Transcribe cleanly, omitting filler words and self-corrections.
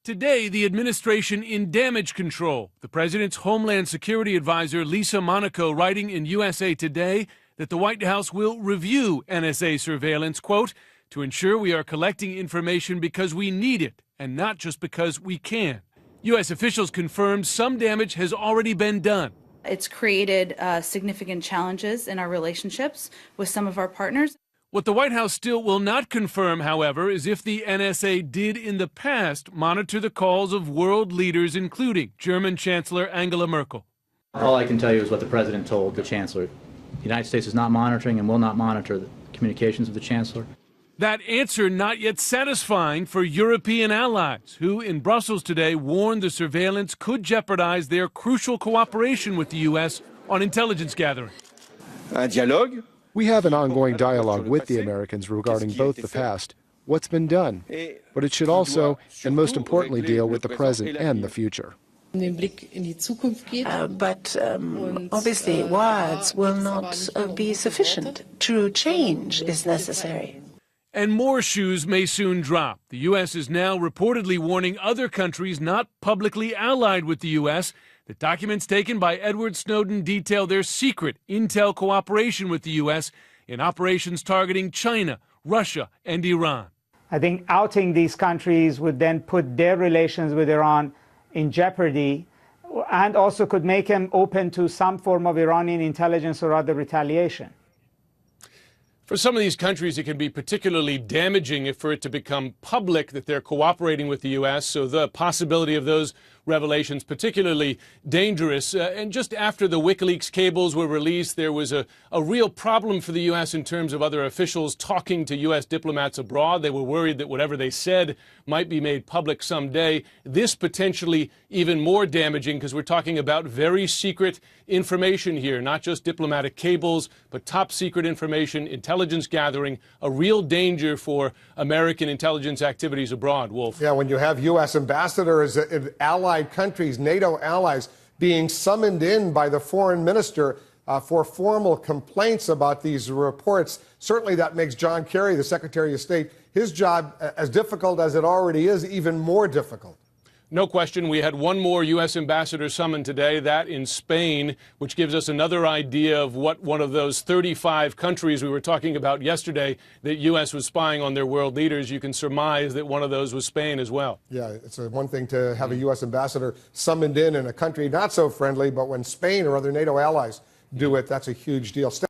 Today, the administration in damage control. The president's Homeland Security advisor, Lisa Monaco, writing in USA Today that the White House will review NSA surveillance, quote, to ensure we are collecting information because we need it and not just because we can. U.S. officials confirmed some damage has already been done. It's created significant challenges in our relationships with some of our partners. What the White House still will not confirm, however, is if the NSA did in the past monitor the calls of world leaders, including German Chancellor Angela Merkel. All I can tell you is what the president told the chancellor. The United States is not monitoring and will not monitor the communications of the chancellor. That answer not yet satisfying for European allies, who in Brussels today warned the surveillance could jeopardize their crucial cooperation with the U.S. on intelligence gathering. We have an ongoing dialogue with the Americans regarding both the past, what's been done, but it should also, and most importantly, deal with the present and the future. But obviously words will not be sufficient. True change is necessary. And more shoes may soon drop. The U.S. is now reportedly warning other countries not publicly allied with the U.S. that documents taken by Edward Snowden detail their secret intel cooperation with the U.S. in operations targeting China, Russia, and Iran. I think outing these countries would then put their relations with Iran in jeopardy and also could make them open to some form of Iranian intelligence or other retaliation. For some of these countries, it can be particularly damaging for it to become public that they're cooperating with the U.S., so the possibility of those revelations particularly dangerous. And just after the WikiLeaks cables were released, there was a real problem for the U.S. in terms of other officials talking to U.S. diplomats abroad. They were worried that whatever they said might be made public someday. This potentially even more damaging because we're talking about very secret information here, not just diplomatic cables, but top secret information, intelligence gathering, a real danger for American intelligence activities abroad. Wolf. Yeah, when you have U.S. ambassadors in allied countries, NATO allies, being summoned in by the foreign minister for formal complaints about these reports, certainly that makes John Kerry, the Secretary of State, his job, as difficult as it already is, even more difficult. No question. We had one more U.S. ambassador summoned today, that in Spain, which gives us another idea of what one of those 35 countries we were talking about yesterday that U.S. was spying on their world leaders. You can surmise that one of those was Spain as well. Yeah, it's one thing to have a U.S. ambassador summoned in a country not so friendly, but when Spain or other NATO allies do it, that's a huge deal.